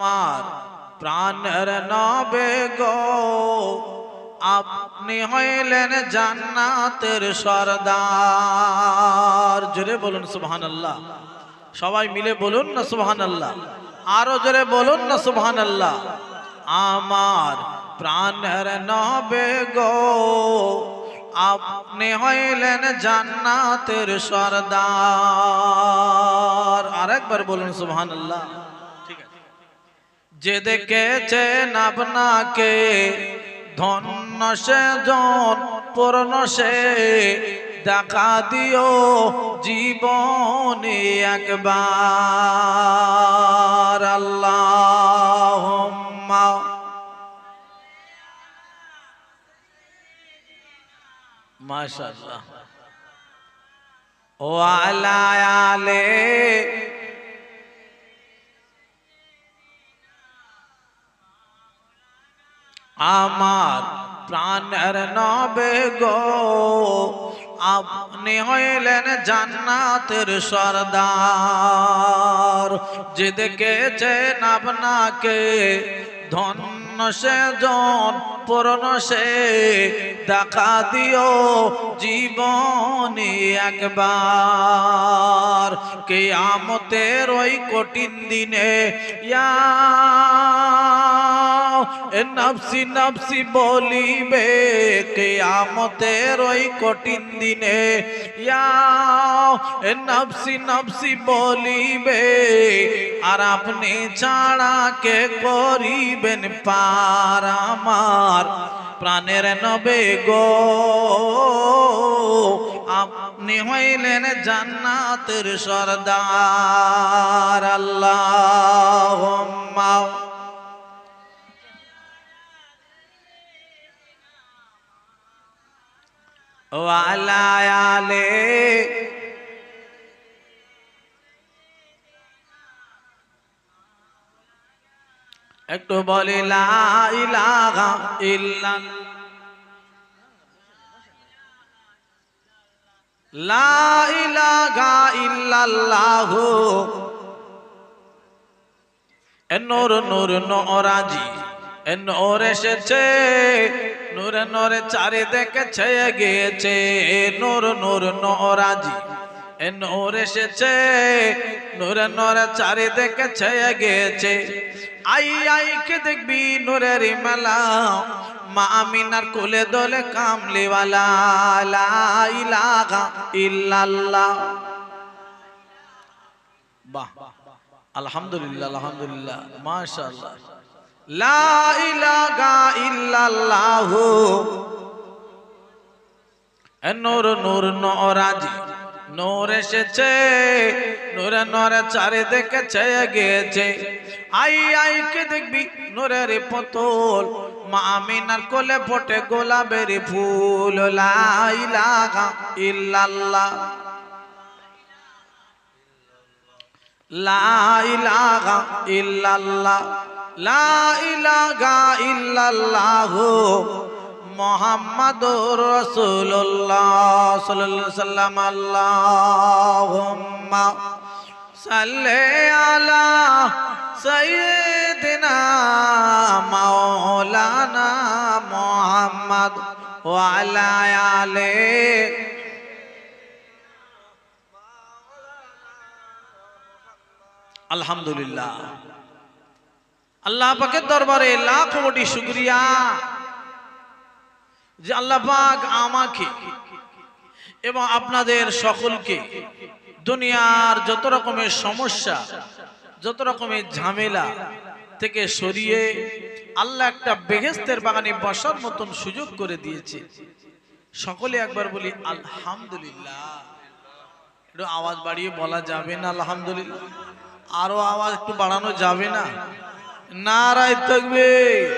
আমার প্রাণের নবে গো আপনি হইলেন জান্নাতের সরদার। জোরে বলুন সুবহানাল্লাহ। সবাই মিলে বলুন না সুবহানাল্লাহ। আরো জোরে বলুন না সুবহানাল্লাহ। আমার প্রাণের নবে গো আপনি হইলেন জান্নাতের সরদার। আরেকবার বলুন সুবহানাল্লাহ। ঠিক আছে। যে দেখেছেন আপনাকে ধন্য সে জন পূর্ণ সে দেখা দিও জীবনে একবার। আল্লাহুম্মা মাশাআল্লাহ ওয়া আলা আলে। আমার প্রাণের নবে গো আপনি হইলেন জান্নাতের সরদার। যে দেখেছেন আপনাকে ধন্য সে জন পূর্ণ সে দেখা দিও জীবনে একবার। কিয়ামতের ওই কঠিন দিনে ইয়া নফসি নফসি বলিবে। কিয়ামতের ওই কঠিন দিনে ইয়া নফসি নফসি বলিবে। আর আপনি ছাড়া কে করিবেন পার। আমার প্রাণের নবে গো আপনি হইলেন জান্নাতের সরদার। আল্লাহুম্মা ওয়া আলা আলে। একটু বলি লা ইলাহা ইল্লাল্লাহ। লা ইলাহা ইল্লাল্লাহু। নূর নূর নূরাজি নূর এসেছে নূরে নূরে চারিদিকে ছেয়ে গিয়েছে। নূর নূর নূরাজি নূর এসেছে নূরে নূরে চারিদিকে ছেয়ে গিয়েছে। আই আই কে দেখবি নূরের মেলা মা আমিনার কোলে দোলে কামলিওয়ালা। লা ইলাহা ইল্লাল্লাহ। বাহ আলহামদুলিল্লাহ আলহামদুলিল্লাহ মাশাআল্লাহ। লা ইলাহা ইল্লাল্লাহু। নূর নূর নূরাজি নূর এসেছে নূরে নূরে চারিদিকে ছেয়ে গিয়েছে। আই আই কে দেখবি নূরের পুতুল মা আমিনার কোলে ফোটে গোলাপের ফুল। লা ইলাহা ইল্লাল্লাহ। লা ইলাহা ইল্লাল্লাহ। লা ইলাহা ইল্লাল্লাহু মুহাম্মাদুর রাসূলুল্লাহ সাল্লাল্লাহু আলাইহি সাল্লাম। আল্লাহুম্মা সাল্লি আলা সাইয়্যিদিনা মাওলানা মুহাম্মদ ওয়া আলা আলি। আলহামদুলিল্লাহ। আল্লাহ পাকের দরবারে লাখ কোটি শুকরিয়া যে আল্লাহ পাক আমাকে এবং আপনাদের সকলকে দুনিয়ার যত রকমের সমস্যা যত রকমের ঝামেলা থেকে সরিয়ে আল্লাহ একটা বেহেশতের বাগানে বসার মতন সুযোগ করে দিয়েছে। সকলে একবার বলি আলহামদুলিল্লাহ। একটু আওয়াজ বাড়িয়ে বলা যাবে না আলহামদুলিল্লাহ? আরো আওয়াজ একটু বাড়ানো যাবে না? নারায়ে তাকবীর।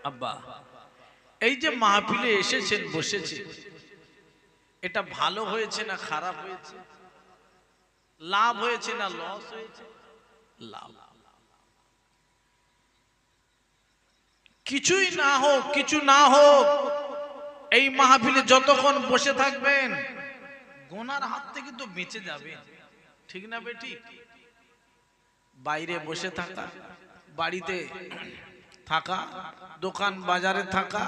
আব্বা এই যে মাহফিলে এসেছেন বসেছেন এটা ভালো হয়েছে না খারাপ হয়েছে? লাভ হয়েছে না লস হয়েছে? লাভ। কিছুই না হোক কিছু না হোক এই মাহফিলে যতক্ষণ বসে থাকবেন গোনার হাত থেকে তো বেঁচে যাবে। ঠিক না বেটি? বাইরে বসে থাকা বাড়িতে থাকা, দোকান বাজারে থাকা,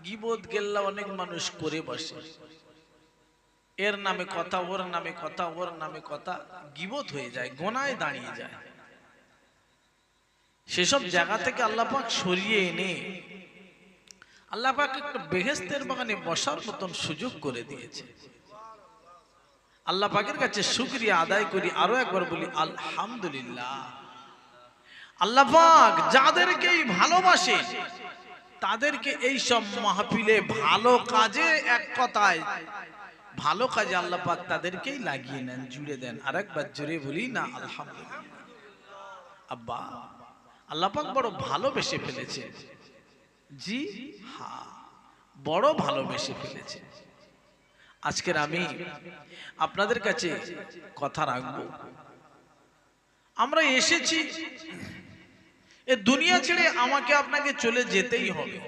গিবত গেল্লা অনেক মানুষ করে বসে। এর নামে কথা, ওর নামে কথা, ওর নামে কথা, গিবত হয়ে যায়, গোনায় দাঁড়িয়ে যায়। সেসব জায়গা থেকে আল্লাহ পাক সরিয়ে এনে আল্লাহ পাক একটা বেহেশতের বাগানে বসার মতন সুযোগ করে দিয়েছে। আল্লাহ পাকের কাছে শুকরিয়া আদায় করি, আরো একবার বলি আলহামদুলিল্লাহ। আল্লাহ পাক যাদেরকেই ভালোবাসে তাদেরকে এই সব মাহফিলে ভালো কাজে, এক কথায় ভালো কাজে আল্লাহ পাক তাদেরকেই লাগিয়ে নেন, জুড়ে দেন। আর একবার জুড়ে বলি না আলহামদুলিল্লাহ। আব্বা, আল্লাহ পাক বড় ভালোবেসে ফেলেছে। জি হ্যাঁ, বড় ভালোবেসে ফেলেছে। আজকের আমি আপনাদের কাছে কথা রাখবো। আমরা এসেছি এ দুনিয়া ছেড়ে, আমাকে আপনাকে চলে যেতেই হবে।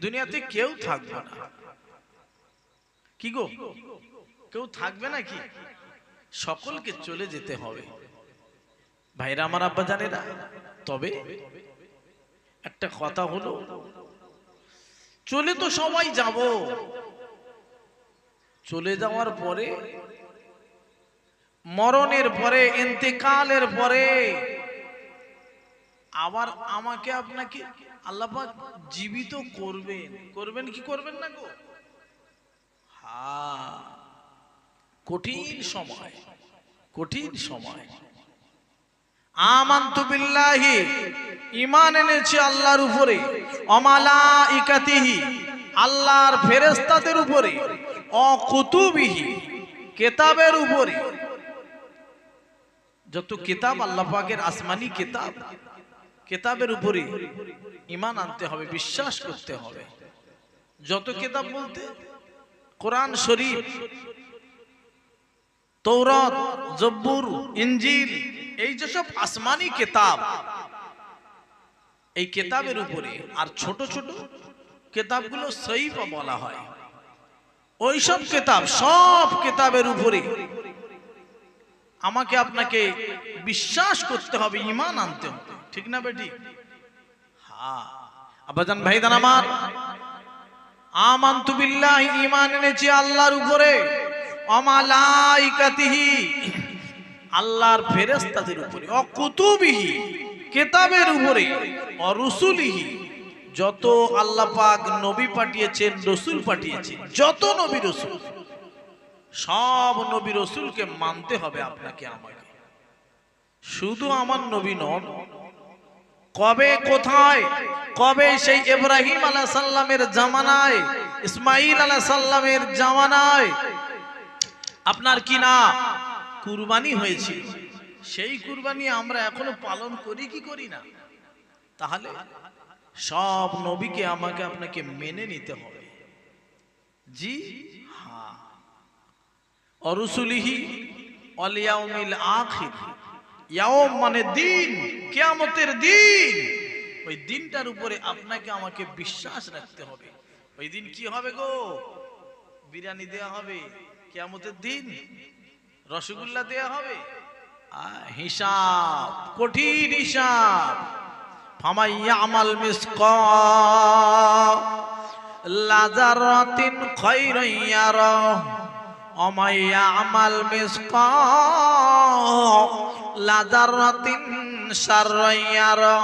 দুনিয়াতে কেউ থাকবে না। কি গো, কেউ থাকবে না কি? সকলকে চলে যেতে হবে ভাইরা আমার, আব্বা জানেরা। তবে একটা কথা হলো, চলে তো সবাই যাব, চলে যাওয়ার পরে, মরণের পরে, ইন্তেকালের পরে আবার আমাকে আপনাকে আল্লাহ পাক জীবিত করবেন। করবেন কি করবেন না গো? হ্যাঁ, কঠিন সময়, কঠিন সময়। আমানতু বিল্লাহি, ঈমান এনেছি আল্লাহর উপরে, ওয়া মালাইকাতিহি, আল্লাহর ফেরেশতাদের উপরে, ওয়া কুতুবিহি, কিতাবের উপরে। যত কিতাব আল্লাহ পাকের আসমানি কিতাব, কিতাবের উপরে ঈমান আনতে হবে, বিশ্বাস করতে হবে। যত কিতাব বলতে কোরআন শরীফ, তৌরাত, জব্বুর, ইনজিল, এই যে সব আসমানি কিতাব, এই কিতাবের উপরে। আর ছোট ছোট কিতাবগুলো সহিফা বলা হয়, ওই সব কিতাব, সব কিতাবের উপরে আমাকে আপনাকে বিশ্বাস করতে হবে, ঈমান আনতে হবে। ঠিক না বেটি? হ্যাঁ আব্বাজান, ভাইজান আমার, আমানতু বিল্লাহি, ঈমান এনেছি আল্লাহর উপরে, ওয়া মালাইকাতিহি, আল্লাহর ফেরেশতাদের উপরে, ওয়া কুতুবিহি, কিতাবের উপরে, ওয়া রুসুলিহি, যত আল্লাহ পাক নবী পাঠিয়েছেন, রাসূল পাঠিয়েছেন, যত নবী রাসূল, সব নবী রাসূলকে মানতে হবে আপনাকে আমাকে। শুধু আমার নবী নন, কবে কোথায়, কবে সেই ইব্রাহিম আলাইহিস সালামের জামানায়, ইসমাঈল আলাইহিস সালামের জামানায় আপনার কি না কুরবানি হয়েছিল, সেই কুরবানি আমরা এখনো পালন করি কি করি না? তাহলে সব নবীকে আমাকে আপনাকে মেনে নিতে হবে। জি হ্যাঁ। অরুসুলিহি ওয়াল ইয়াউমিল আখির, ইয়াউম মানে দিন, কিয়ামতের দিন। ওই দিনটার উপরে আপনাকে আমাকে বিশ্বাস রাখতে হবে। ওই দিন কি হবে গো? বিরিয়ানি দেয়া হবে কিয়ামতের দিন, রসগোল্লা দেয়া হবে, হিসাব, কঠিন হিসাব। ফামাইয়ামাল মিসকালা যারাতিন খায়রান ইয়ারা, ওয়া মাইয়ামাল মিসকালা যারাতিন শাররান ইয়ারা।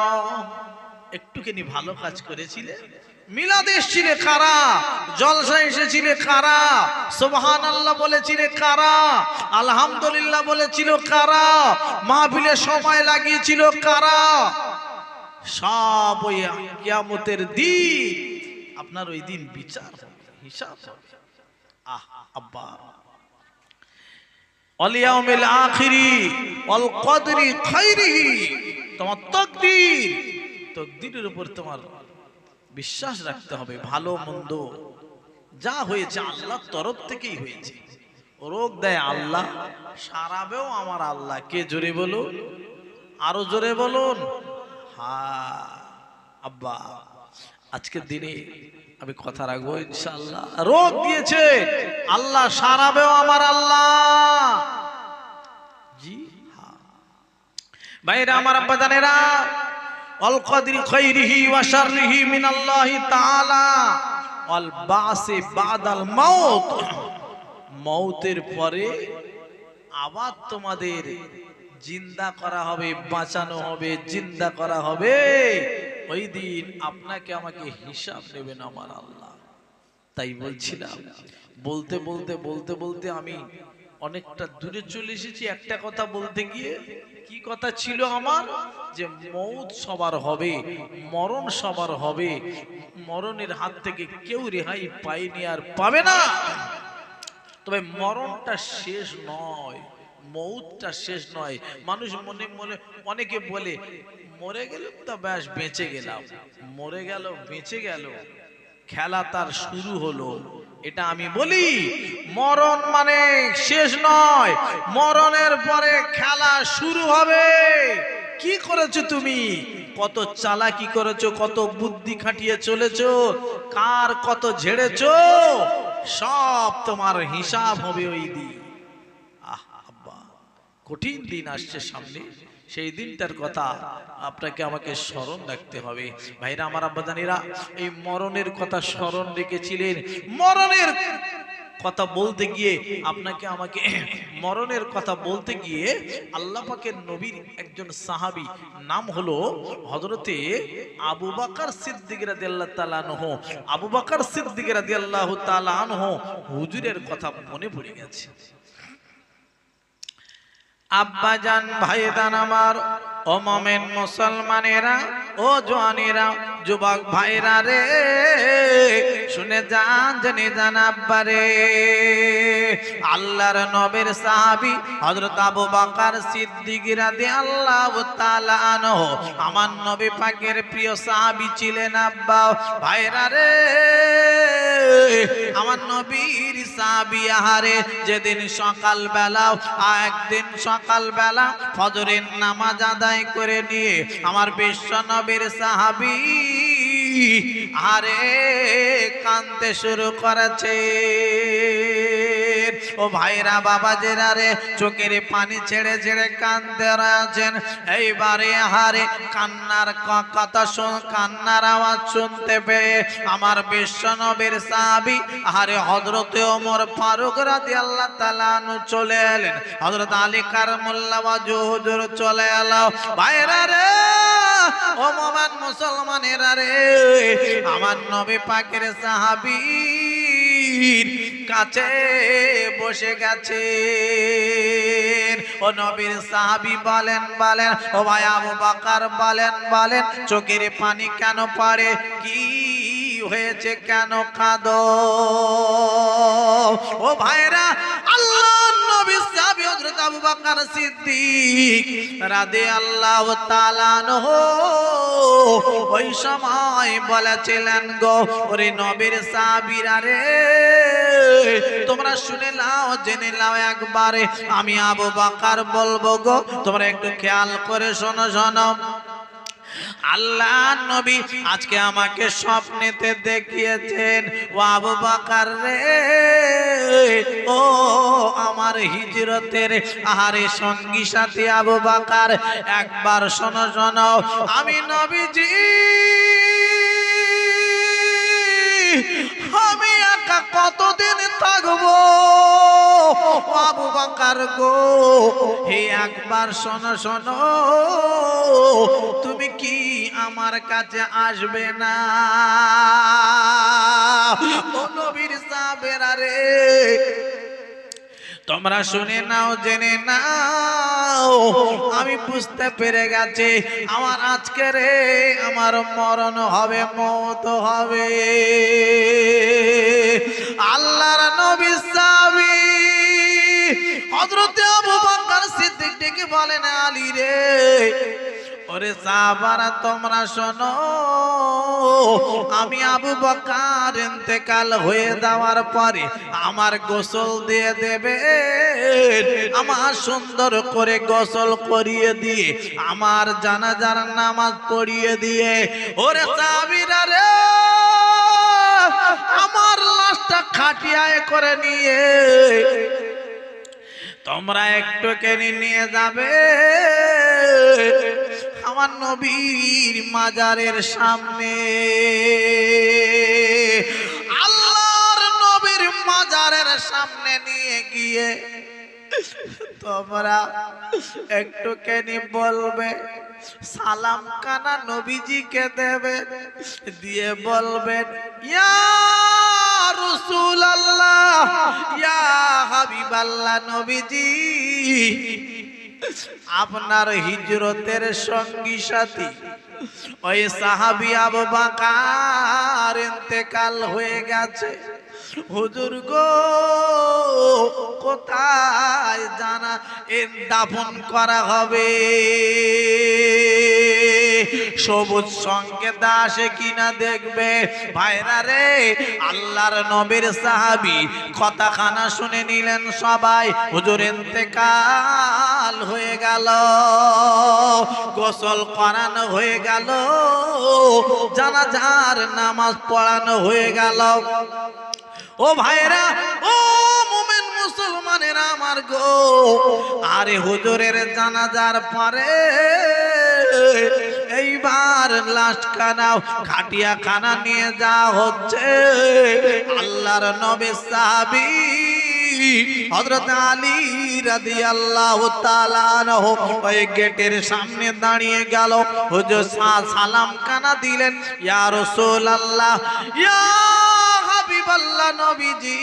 একটুখানি ভালো কাজ করেছিলে, মিলাদ এসেছিলে কারা, জলসা এসেছিলে কারা, সুবহানাল্লাহ বলেছিলে কারা, আলহামদুলিল্লাহ বলেছিল কারা, মাহফিলে সময় লাগিয়েছিল কারা, সব ওই কিয়ামতের দিন আপনার ওই দিন বিচার হবে, হিসাব হবে। আহ আব্বা, ওয়াল ইয়াউমিল আখিরি ওয়াল কদরি খায়রিহি, তোমার তাকদীর, তাকদীরের উপর তোমার বিশ্বাস রাখতে হবে। ভালো মন্দ যা হয়েছে আল্লাহর তরফ থেকেই হয়েছে। রোগ দেয় আল্লাহ, সারাবেও আমার আল্লাহ। কে জোরে বলুন, আরো জোরে বলুন। হ্যাঁ আব্বা, আজকের দিনে আমি কথা রাখবো ইনশাআল্লাহ। রোগ দিয়েছে আল্লাহ, সারাবেও আমার আল্লাহ। জি হ্যাঁ ভাইরা আমার, আব্বা জানেরা, ওয়াল কদরি খাইরিহি ওয়া শাররিহি মিনাল্লাহি তাআলা ওয়াল বাসি বাদাল মাউত, মওতের পরে আবার তোমাদের জিন্দা করা হবে, বাঁচানো হবে, জিন্দা করা হবে। ওই দিন আপনাকে আমাকে হিসাব নেবেন আমার আল্লাহ। তাই বলছিলাম, বলতে বলতে বলতে বলতে আমি অনেকটা দূরে চলে এসেছি। একটা কথা বলতে গিয়ে, কি কথা ছিল আমার, যে মৌত সবার হবে, মরণ সবার হবে, মরণের হাত থেকে কেউ রেহাই পায়নি আর পাবে না। তবে মরণটা শেষ নয়, মৌতটা শেষ নয়। মানুষ মনে মনে অনেকে বলে মরে গেলাম তা ব্যাস বেঁচে গেলাম, মরে গেল বেঁচে গেল, খেলা তার শুরু হলো। এটা আমি বলি, মরণ মানে শেষ নয়, মরণের পরে খেলা শুরু হবে। কি করেছো তুমি, কত চালাকি করেছো, কত বুদ্ধি খাটিয়ে চলেছো, কার কত ঝেড়েছো, সব তোমার হিসাব হবে ওই দিন। আব্বা, কঠিন দিন আসছে সামনে, সেই দিনটার কথা আপনাকে আমাকে স্মরণ রাখতে হবে। ভাইরা আমার, আব্বাজানেরা, এই মরণের কথা স্মরণ রেখেছিলেন। মরণের কথা বলতে গিয়ে আপনাকে আমাকে মরণের কথা বলতে গিয়ে আল্লাহ পাকের নবীর একজন সাহাবী, নাম হলো হযরতে আবু বকর সিদ্দিক রাদিয়াল্লাহু তাআলা আনহু। আবু বকর সিদ্দিক রাদিয়াল্লাহু তাআলা আনহু হুজুরের কথা মনে পড়ে গেছে। আব্বাজান, ভাইদান আমার, ও মোমেন মুসলমানেরা, ও জওয়ানেরা, যুবক ভাইরা রে, শুনে যান, জেনে যান আব্বারে। আল্লাহর নবীর সাহাবী হযরত আবু বকর সিদ্দিক রাদিয়াল্লাহু তাআলা আনহু আমার নবী পাকের প্রিয় সাহাবী ছিলেন। আব্বা ভাইরা রে, আমার নবীর সাহাবী আহারে, যেদিন সকাল বেলা, একদিন সকাল বেলা ফজরের নামাজ আদায় করে নিয়ে আমার বিশ্ব নবীর সাহাবী আরে কাঁদতে শুরু করেছে। ও ভাইরা, বাবাজেরা রে, চোখের পানি ছেড়ে ছেড়ে কাঁদতে রয়েছেন। এইবারে হারে কান্নার কথা কান্নার আওয়াজ শুনতে পেয়ে আমার বিশ্ব নবীর সাহাবী আরে হযরতে ওমর ফারুক রাদিয়াল্লাহু তাআলা আনহু চলে এলেন। হযরত আলী কারামাল্লাহু ওয়াজহু হুজুর চলে এলো। ভাইরা রে, ও মোমেন মুসলমানেরা রে, আমার নবী পাকের সাহাবী কাছে বসে গেছে। ও নবীর সাহাবী বলেন, ও ভাই আবু বকর বলেন, চোখের পানি কেন পড়ে, কি হয়েছে, কেন কাঁদো? ও ভাইরা, আল্লাহর নবী সাহাবী হযরত আবু বকর সিদ্দিক রাদিয়াল্লাহু তাআলা আনহু ওই সময় বলেছিলেন, গো ওরে নবীর সাহাবীরা রে, তোমরা শুনে নাও, জেনে নাও একবারে, আমি আবু বকর বলবো গো, তোমরা একটু খেয়াল করে শোনো। আল্লাহ নবী আজকে আমাকে স্বপ্নেতে দেখিয়েছেন, ও আবু বকর রে, ও আমার হিজরতের আহারে সঙ্গী সাথী আবু বকর, একবার শোনো, আমি নবীজি, আমি একা কতদিন থাকবো? আবু বকর গো, হে একবার শোনো, তুমি কি আমার কাছে আসবে না? ও নবীর সাহাবেরা রে, তোমরা শুনে নাও, জেনে নাও, আমি বুঝতে পেরে গেছি আমার আজকে রে আমার মরণ হবে, মওত হবে। আল্লাহর নবী সাহাবী হযরত আবু বকর সিদ্দিক ডেকে বলেন, আলী রে, ওরে সাহাবারা, তোমরা শোনো, আমি আবু বকর ইন্তেকাল হয়ে যাওয়ার পরে আমার গোসল দিয়ে দেবে, আমার সুন্দর করে গোসল করিয়ে দিয়ে আমার জানাজার নামাজ পড়িয়ে দিয়ে, ওরে সাহাবীরা রে, আমার লাশটা খাটিয়ায় করে নিয়ে তোমরা একটুখানি নিয়ে যাবে, আমার নবীর মাজারের সামনে, আল্লাহর নবীর মাজারের সামনে নিয়ে গিয়ে তোমরা একটুখানি বলবে, সালাম কানা নবীজিকে দেবে, দিয়ে বলবেন ইয়া রাসূলুল্লাহ, ইয়া হাবিবাল্লাহ, নবীজি আপনার হিজরতের সঙ্গী সাথী ওই সাহাবী আবু বকর ইন্তেকাল হয়ে গেছে। হুজুর গো, কোথায় জানা দাফন করা হবে? সবুজ সংকেত আসে কিনা দেখবে। ভাইরা রে, আল্লাহর নবীর সাহাবী কথাখানা শুনে নিলেন সবাই। হুজুর ইন্তেকাল হয়ে গেল, গোসল করানো হয়ে গেল, জানাজার নামাজ পড়ানো হয়ে গেল। ও ভাইরা, ও মুমিন মুসলমানেরা আমার গো, আরে হুজুরের জানাজার পরে এইবার লাস্ট খানা খাটিয়া খানা নিয়ে যাওয়া হচ্ছে। আল্লাহর নবী সাহাবী হযরত আলী রাদিয়াল্লাহু তাআলা আনহু ওই গেটের সামনে দাঁড়িয়ে গেল। হুজুর সালাম কানা দিলেন, ইয়া রাসূলুল্লাহ, ইয়া হাবিবাল্লাহ, নবীজি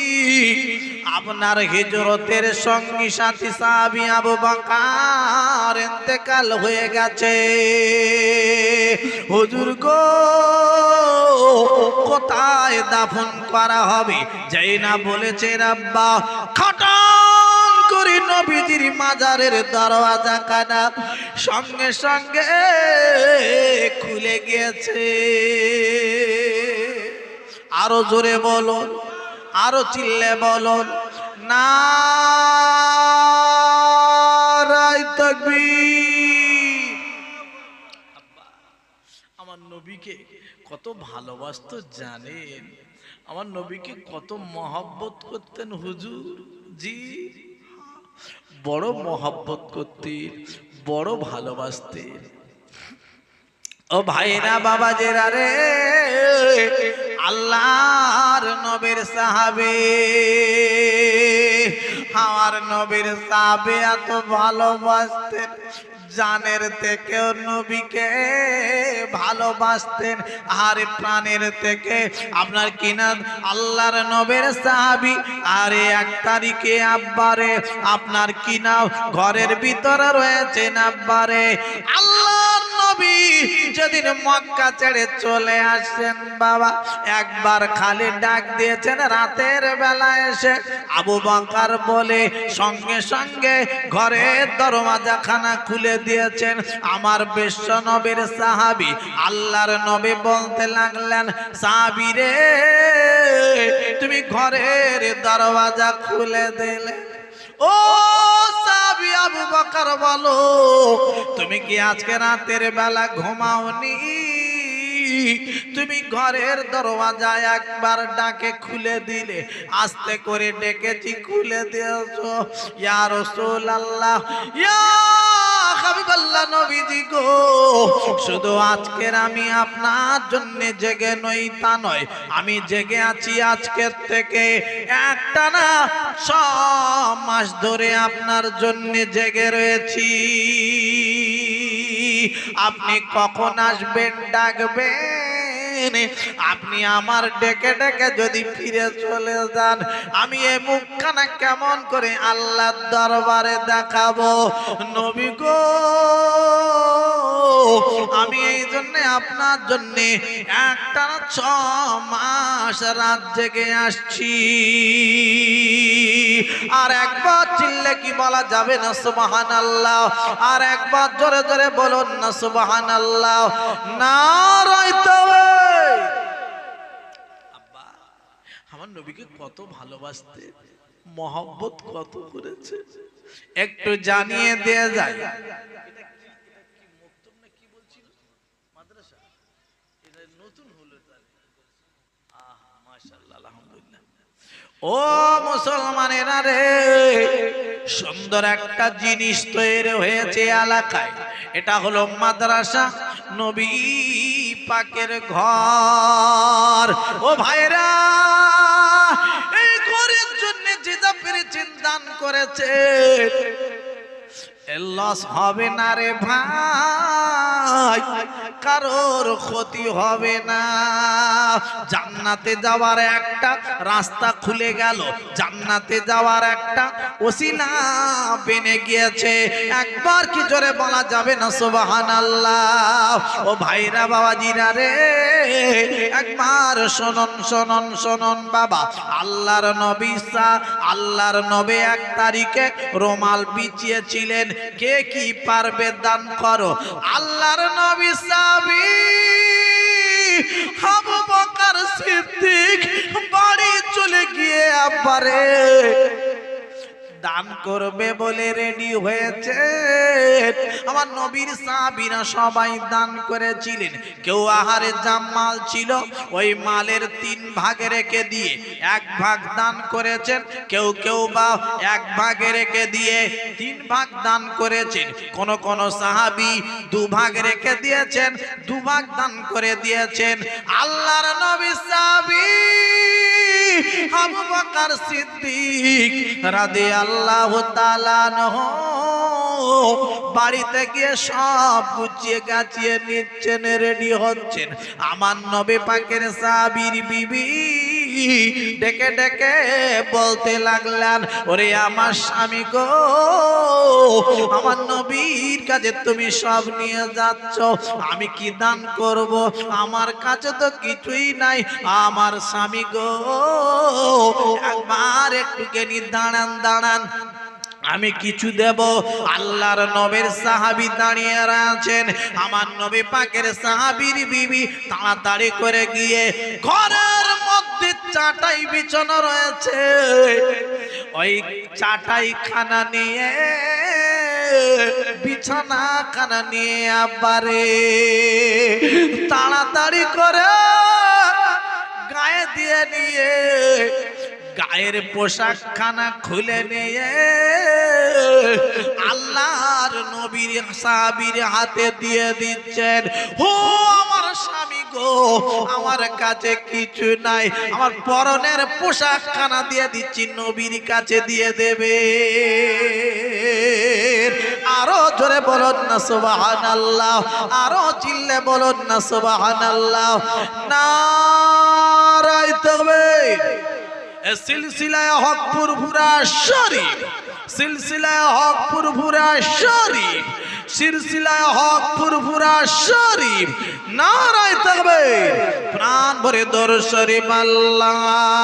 আপনার হিজরতের সঙ্গী সাথী সাহাবী আবু বকর ইন্তেকাল হয়ে গেছে। হুজুর গো, কোথায় দাফন করা হবে? যেই না বলেছে আব্বা, খাটান করে নবীজির মাজারের দরওয়াজা কানা সঙ্গে সঙ্গে খুলে গিয়েছে। আরো জোরে বলুন, আরো চিল্লে বলুন, নারায়ে তাকবীর। আমার নবীকে কত ভালোবাসতো জানেন? আমার নবীকে কত মহব্বত করতেন হুজুর জি, বড় মহব্বত করতেন, বড় ভালোবাসতেন। ও ভাইরা বাবাজেরা রে, আল্লাহর নবীর সাহাবী, আমার নবীর সাহাবী এত ভালোবাসতেন, জানের থেকেও নবীকে ভালোবাসতেন, আর প্রাণের থেকে। আপনার কিনা আল্লাহর নবীর সাহাবী, আরে 1 তারিখে আব্বারে আপনার কিনা ঘরের ভিতরে রয়েছেন আব্বারে। আল্লাহর নবী যেদিন মক্কা ছেড়ে চলে আসেন বাবা, একবার খালি ডাক দিয়েছেন রাতের বেলা এসে, আবু বকর বলে সঙ্গে সঙ্গে ঘরের দরওয়াজাখানা খুলে দিয়েছেন। আমার বিশ্ব নবীর সাহাবী আল্লাহর নবী বলতে লাগলেন, সাহাবী রে, তুমি ঘরের দরওয়াজা খুলে দিলে। ও সাহাবী আবু বকর বলো, তুমি কি আজকে রাতের বেলা ঘুমাওনি? তুমি ঘরের দরওয়াজা একবার ডাকে খুলে দিলে, আস্তে করে ডেকেছি খুলে দিয়েছো। ইয়া রাসূলুল্লাহ, ইয়া হাবিবাল্লাহ, নবীজি গো, শুধু আজকের আমি আপনার জন্য জেগে নই তা নয়, আমি জেগে আছি আজকের থেকে একটানা 6 মাস ধরে আপনার জন্য জেগে রয়েছি। আপনি কখন আসবেন ডাকবেন, আপনি আমার ডেকে ডেকে যদি ফিরে চলে যান, আমি এই মুখখানা কেমন করে আল্লাহর দরবারে দেখাবো? নবী গো, আমি এই জন্য আপনার জন্য একটানা 6 মাস রাত জেগে আসছি। আর একবার চিল্লে কি বলা যাবে না সুবহানাল্লাহ? আর একবার জোরে জোরে বলুন না সুবহানাল্লাহ। নারায়ে তাকবীর। আব্বা আমার নবীকে কত ভালোবাসতে, মহব্বত কত করেছে, একটু জানিয়ে দেয়া যায়। ও মুসলমানেরা রে, সুন্দর একটা জিনিস তৈরি হয়েছে এলাকায়, এটা হলো মাদ্রাসা, নবী পাকের ঘর। ও ভাইরা, এই ঘরের জন্য যে যা পেরেছেন দান করেছে, লস হবে না রে ভাই, কারোর ক্ষতি হবে না। জান্নাতে যাওয়ার একটা রাস্তা খুলে গেল, জান্নাতে যাওয়ার একটা ওসিলা বেনে গিয়েছে। একবার কি জোরে বলা যাবে না সুবহানাল্লাহ? ও ভাইরা বাবাজিরা রে, একবার শুনুন শুনুন শুনুন বাবা। আল্লাহর নবী আল্লাহর নবী 1 তারিখে রুমাল বিছিয়েছিলেন। কে কি পারবে দান করো। আল্লাহর নবী সাহাবী আবু বকর সিদ্দিক বাড়ি চলে গিয়ে আব্বারে দান করবে বলে রেডি হয়েছে। আমার নবীর সাহাবীরা সবাই দান করেছিলেন। কেউ আহারে জামাল ছিল, ওই মালের 3 ভাগে রেখে দিয়ে 1 ভাগ দান করেছেন। কেউ কেউ বা 1 ভাগে রেখে দিয়ে 3 ভাগ দান করেছেন। কোন কোন সাহাবী 2 ভাগ রেখে দিয়েছেন, 2 ভাগ দান করে দিয়েছেন। আল্লাহর নবী সাহাবী আবু বকর সিদ্দিক রাদিয়াল্লাহু তাআলা আনহু বাড়িতে গিয়ে সব গুছিয়ে গাছিয়ে নিচ্ছেন, রেডি হচ্ছেন। আমার নবী পাকের সাহাবীর বিবি ডেকে ডেকে বলতে লাগলেন, ওরে আমার স্বামী গো, আমার নবীর কাছে তুমি সব নিয়ে যাচ্ছ, আমি কি দান করব? আমার কাছে তো কিছুই নাই। আমার স্বামী গো, একবার একটুখানি দাঁড়ান দাঁড়ান, আমি কিছু দেব। আল্লাহর নবীর সাহাবী দাঁড়িয়ে আছেন। আমার নবী পাকের সাহাবীর বিবি তাড়াতাড়ি করে গিয়ে ঘরের মধ্যে চাটাই বিছানো রয়েছে, ওই চাটাই খানা নিয়ে বিছানা খানা নিয়ে আবারে তাড়াতাড়ি করে গায়ে দিয়ে নিয়ে গায়ের পোশাক খানা খুলে নিয়ে আল্লাহর নবীর সাহাবীর হাতে দিয়ে দিচ্ছেন। ও আমার স্বামী গো, আমার কাছে কিছু নাই, আমার পরনের পোশাক খানা দিয়ে দিচ্ছি, নবীর কাছে দিয়ে দেবে। আরো জোরে বলুন না সুবহানাল্লাহ, আরো চিল্লে বলুন না সুবহানাল্লাহ। নারায়ে তাকবীর। সিলসিলায়ে হক ফুরফুরা শরীফ, সিলসিলায়ে হক ফুরফুরা শরীফ, সিলসিলায়ে হক ফুরফুরা শরীফ। নারায়ে তাকবীর। প্রাণ ভরে দরুদ শরীফ। আল্লাহুম্মা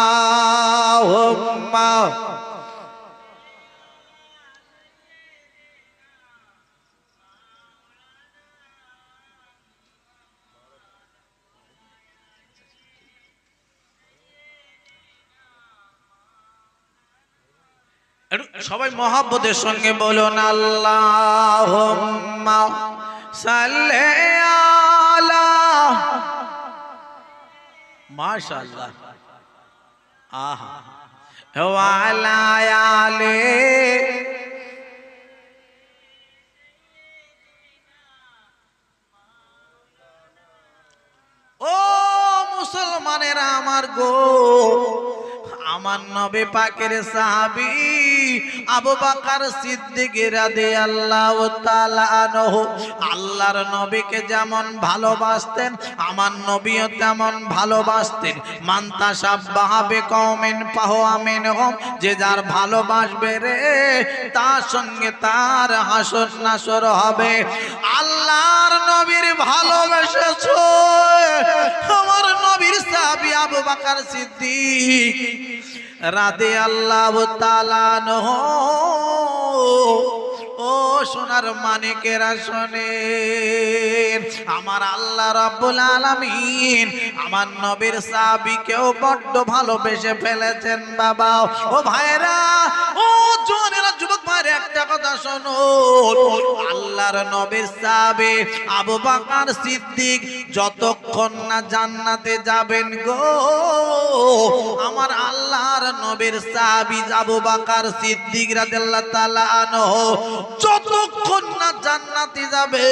সবাই মহব্বতের সঙ্গে বলুন আল্লাহুম্মা সাল্লি আলা। মাশাআল্লাহ। আহা ওয়া আলা আলি। ও মুসলমানেরা আমার গো, আমার নবী পাকের সাহাবী আবু বকর সিদ্দিক রাদিয়াল্লাহু তাআলা আনহু আল্লাহর নবীকে যেমন ভালোবাসতেন, আমার নবীও তেমন ভালোবাসতেন। মান তাশাব্বাহা বিকওমিন ফাহুয়া মিনহুম, যে যার ভালোবাসবে রে তার সঙ্গে তার হাসর নাসর হবে। আল্লাহর নবীর ভালোবেসেছো, আমার নবীর সাহাবী আবু বকর সিদ্দিক রাদিয়াল্লাহু তাআলা আনহু। ও সোনার মানিকেরা শোনেন, আমার আল্লাহ রাব্বুল আলামিন আমার নবীর সাহাবীকেও বড্ড ভালোবেসে ফেলেছেন বাবা। ও ভাইরা, ও জোনেরা, যুবক ভাইরা, একটা কথা শোনো। আল্লাহর নবীর সাহাবী আবু বকর সিদ্দিক যতক্ষণ না জান্নাতে যাবেন গো, আমার আল্লাহর নবীর সাহাবী আবু বকর সিদ্দিক রাদিয়াল্লাহু তাআলা আনহু যতক্ষণ না জান্নাতে যাবে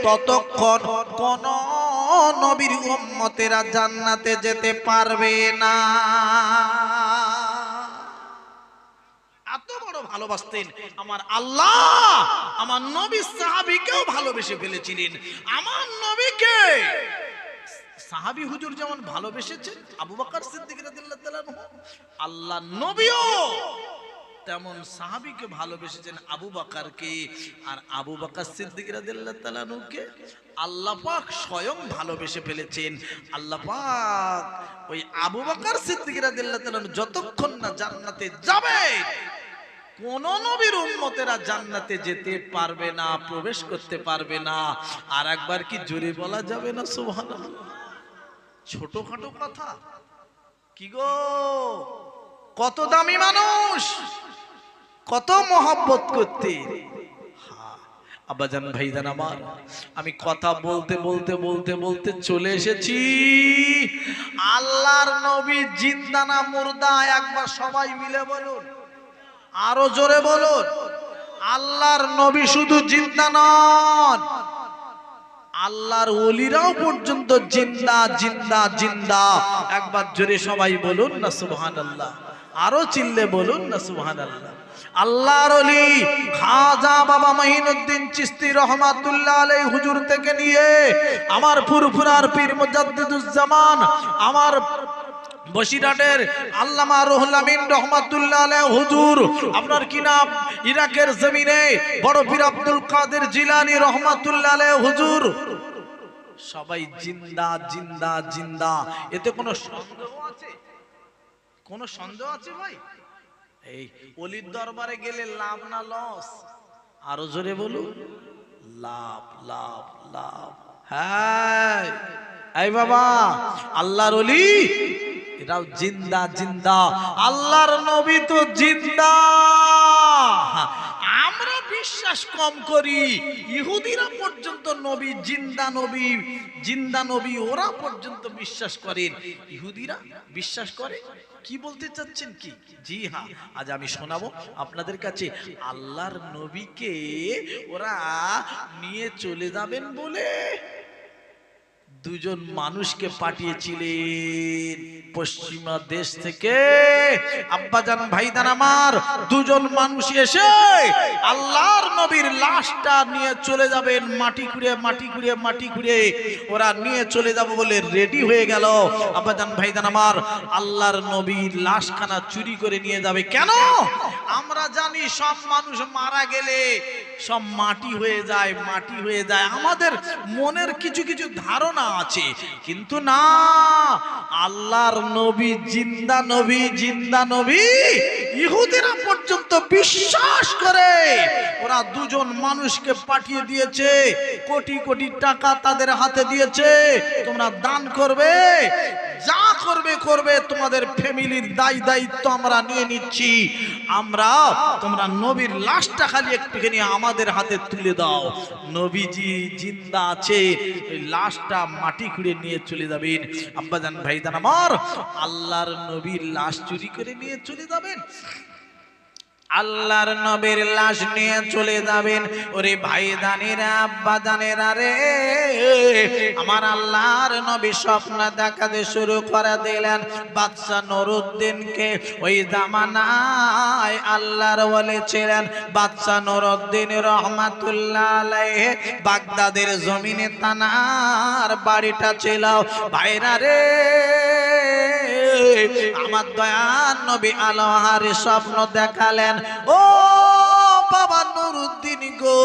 ততক্ষণ কোন নবীর উম্মতেরা জান্নাতে যেতে পারবে না। এত বড় ভালোবাসতেন আমার আল্লাহ, আমার নবী সাহাবীকেও ভালোবেসে ফেলেছিলেন। আমার নবীকে সাহাবী হুজুর যেমন ভালোবেসেছেন আবু বকর সিদ্দিক রাদিয়াল্লাহু তাআলা আনহু, আল্লাহ নবীও তেমন সাহাবীকে ভালোবেসেছেন আবু বকরকে। আর আবু বকর সিদ্দিক রাদিয়াল্লাহু তাআলা আনহুকে আল্লাহ পাক স্বয়ং ভালোবেসে ফেলেছেন। আল্লাহ পাক ওই আবু বকর সিদ্দিক রাদিয়াল্লাহু তাআলা যতক্ষণ না জান্নাতে যাবে কোন নবীর উম্মতেরা জান্নাতে যেতে পারবে না, প্রবেশ করতে পারবে না। আর একবার কি জোরে বলা যাবে না সুবহানাল্লাহ? ছোটখাটো কথা কি গো, কত দামি মানুষ, কত মহব্বত করতে। আব্বাজান ভাইজান আমার, আমি কথা বলতে বলতে বলতে বলতে চলে এসেছি আল্লাহর নবী জিন্দা না মুর্দা, একবার সবাই মিলে বলুন, আরো জোরে বলুন। আল্লাহর নবী শুধু জিন্দা নন, আল্লাহর ওলিরাও পর্যন্ত জিন্দা জিন্দা জিন্দা। একবার জোরে সবাই বলুন না সুবহানাল্লাহ, আরো চিল্লে বলুন না সুবহানাল্লাহ। আল্লাহর ওলি খাজা বাবা মঈনুদ্দিন চিশতি রহমাতুল্লাহ আলাইহি হুজুর থেকে নিয়ে আমার ফুরফুরার পীর মুজাদ্দিদুজ্জামান, আমার বসিরহাটের আল্লামা রুহুল আমিন রহমাতুল্লাহ আলাইহি হুজুর, আপনার কি নাম ইরাকের জমিনে বড় পীর আব্দুল কাদের জিলানী রহমাতুল্লাহ আলাইহি হুজুর, সবাই জিন্দা জিন্দা জিন্দা। এতে কোনো সন্দেহ আছে? কোনো সন্দেহ আছে ভাই? এই ওলির দরবারে গেলে লাভ না লস? আরো জোরে বলুন, লাভ লাভ লাভ। হ্যাঁ এই বাবা, আল্লাহর ওলি এরাও জিন্দা জিন্দা, আল্লাহর নবী তো জিন্দা। আমরা বিশ্বাস কম করি, ইহুদিরা পর্যন্ত নবী জিন্দা, নবী জিন্দা নবী ওরা পর্যন্ত বিশ্বাস করেন। ইহুদিরা বিশ্বাস করে। কি বলতে চাচ্ছেন কি? জি হ্যাঁ, আজ আমি শোনাবো আপনাদের কাছে আল্লাহর নবীকে ওরা নিয়ে চলে যাবেন বলে দুজন মানুষকে পাঠিয়েছিলেন পশ্চিমা দেশ থেকে। আব্বাজান ভাইজান আমার, দুজন মানুষ এসে আল্লাহর নবীর লাশটা নিয়ে চলে যাবেন, মাটি খুঁড়ে মাটি খুঁড়ে মাটি খুঁড়ে ওরা নিয়ে চলে যাব বলে রেডি হয়ে গেল। আব্বাজান ভাইজান আমার, আল্লাহর নবীর লাশখানা চুরি করে নিয়ে যাবে কেন? আমরা জানি সব মানুষ মারা গেলে সব মাটি হয়ে যায়, মাটি হয়ে যায়, আমাদের মনের কিছু কিছু ধারণা আছে। কিন্তু না, আল্লাহর নবী জিন্দা নবী, জিন্দা নবী ইহুদিরা পর্যন্ত বিশ্বাস করে ওরা দুজন মানুষকে পাঠিয়ে দিয়েছে, কোটি কোটি টাকা তাদের হাতে দিয়েছে, তোমরা দান করবে, যা করবে করবে, তোমাদের ফ্যামিলির দায়িত্ব আমরা নিয়ে নিচ্ছি, আমরা তোমরা নবীর লাশটা খালি একটুখানি আমাদের হাতে তুলে দাও। নবীজি জিন্দা আছে, ওই লাশটা মাটি খুঁড়ে নিয়ে চলে যাবেন। আব্বাজান ভাইজান আমার, আল্লাহর নবীর লাশ চুরি করে নিয়ে চলে যাবেন, আল্লাহর নবীর লাশ নিয়ে চলে যাবেন। ওরে ভাইদানেরা, আব্বাজানেরা রে, আমার আল্লাহর নবী স্বপ্ন দেখাতে শুরু করে দিলেন বাদশা নুরউদ্দিনকে। ওই জামানায় আল্লাহর ওলি ছিলেন বাদশা নুরউদ্দিন রহমাতুল্লাহ আলাইহি। বাগদাদের জমিনে তানার বাড়িটা ছিল। ভাইরা রে, আমার দয়ার নবী আলোহার স্বপ্ন দেখালেন, ও বাবা নুরউদ্দিন গো,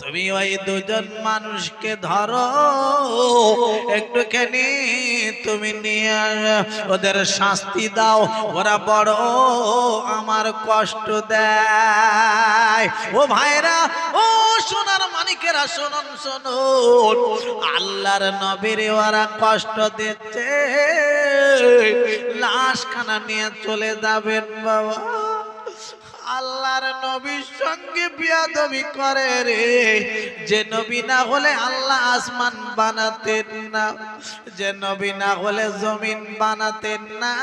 তুমি ওই দুজন মানুষকে ধরো, একটুখানি তুমি নিয়ে ওদের শাস্তি দাও, ওরা বড় আমার কষ্ট দেয়। ও ভাইরা, ও সোনার মানিকেরা, শুনুন শুনুন, আল্লাহর নবীর ওরা কষ্ট দিচ্ছে, লাশখানা নিয়ে চলে যাবেন বাবা। আল্লাহ আমার নবীর সঙ্গে বিয়াদবি করে রে। যে নবী না হলে আল্লাহ আসমান বানাতেন না, যে নবী না হলে জমিন বানাতেন না,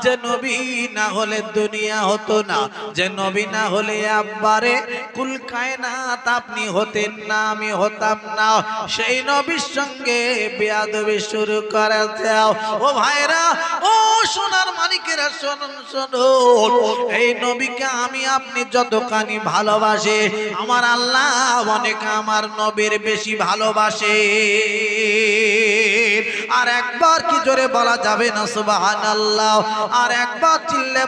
যে নবী না হলে দুনিয়া হতো না, যে নবী না হলে একবারে কুল কায়নাত আপনি হতেন না, আমি হতাম না। সেই নবীর সঙ্গে বিয়াদবি শুরু করেছে। ও ভাইরা, ও সোনার মানিকেরা, শুনুন শুনুন, এই নবীকে আমি আপনি যতখানি ভালোবাসে, আমার আল্লাহ অনেক আমার নবীর বেশি ভালোবাসে। আর একবার কি জোরে বলা যাবে না সুবহানাল্লাহ? আর একবার চিল্লে